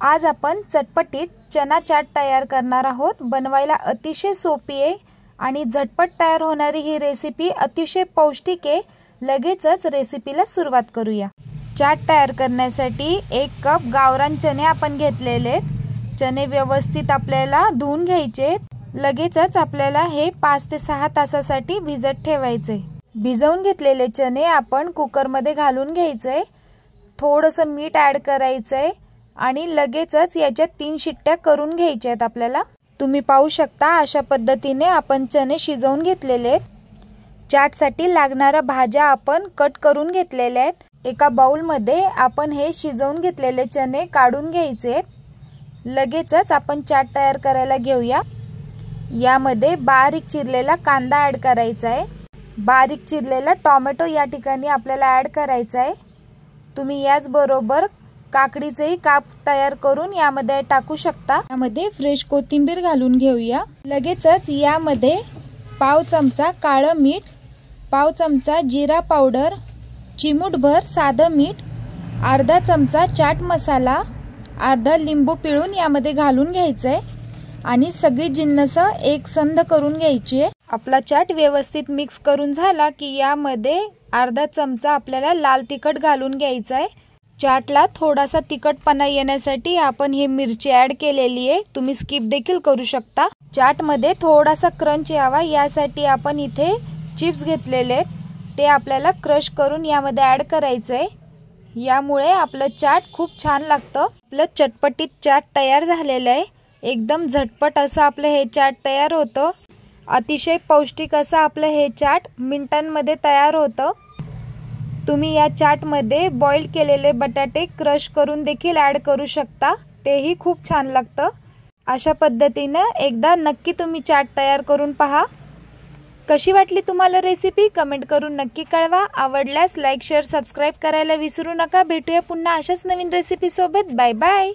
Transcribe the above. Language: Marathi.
आज आपण चटपटीत चना चाट तयार करणार आहोत। बनवायला अतिशय सोपी आहे आणि झटपट तयार होणारी ही रेसिपी अतिशय पौष्टिक आहे। लगेचच रेसिपीला सुरुवात करूया। चाट तयार करण्यासाठी 1 कप गावरान चणे आपण घेतलेले। चणे व्यवस्थित आपल्याला धुवून घ्यायचे। लगेचच आपल्याला हे 5 ते 6 तासासाठी भिजत ठेवायचे। भिजवून घेतलेले चणे आपण कुकर मध्ये घालून घ्यायचे। थोडंसं मीठ ऍड करायचंय आणि लगेचच याच्यात 3 शिट्ट्या करून घ्यायच्या आहेत आपल्याला। तुम्ही पाहू शकता अशा पद्धतीने आपण चणे शिजवून घेतलेले आहेत। चाटसाठी लागणाऱ्या भाज्या आपण कट करून घेतलेल्या आहेत। एका बाउल मध्ये आपण हे शिजवून घेतलेले चणे काढून घ्यायचे। लगेचच आपण चाट तयार करायला घेऊया। यामध्ये बारीक चिरलेला कांदा ऍड करायचा आहे। बारीक चिरलेला टोमॅटो या ठिकाणी आपल्याला ऍड करायचा आहे। तुम्ही याच बरोबर काकडीचेही काप तयार करून यामध्ये टाकू शकता। यामध्ये फ्रेश कोथिंबीर घालून घेऊया। लगेचच यामध्ये पाव चमचा काळं मीठ, पाव चमचा जिरा पावडर, चिमूटभर साधं मीठ, अर्धा चमचा चाट मसाला, अर्धा लिंबू पिळून यामध्ये घालून घ्यायचंय आणि सगळी जिन्नस एकसंध करून घ्यायची आहे। आपला चाट व्यवस्थित मिक्स करून झाला की यामध्ये अर्धा चमचा आपल्याला लाल तिखट घालून घ्यायचा आहे। चाटला थोडासा तिखटपणा येण्यासाठी आपण हे मिरची ऍड केलेली आहे। तुम्ही स्किप देखील करू शकता। चाट मध्ये थोडासा क्रंच यावा यासाठी आपण इथे चिप्स घेतलेले आहेत। ते आपल्याला क्रश करून यामध्ये ऍड करायचंय। यामुळे आपलं चाट खूप छान लागतं। आपलं चटपटीत चाट तयार झालेलं आहे। एकदम झटपट असं आपलं हे चाट तयार होतं। अतिशय पौष्टिक असं आपलं हे चाट मिनिटांमध्ये तयार होतं। तुम्ही या चाट मध्ये बॉईल केलेले बटाटे क्रश करून देखील ऍड करू शकता। तेही खूप छान लागतं। अशा पद्धतीने एकदा नक्की तुम्ही चाट तयार करून पहा। कशी वाटली तुम्हाला रेसिपी कमेंट करून नक्की कळवा। आवडल्यास लाईक शेअर सबस्क्राइब करायला विसरू नका। भेटूया पुन्हा अशाच नवीन रेसिपी सोबत। Bye bye.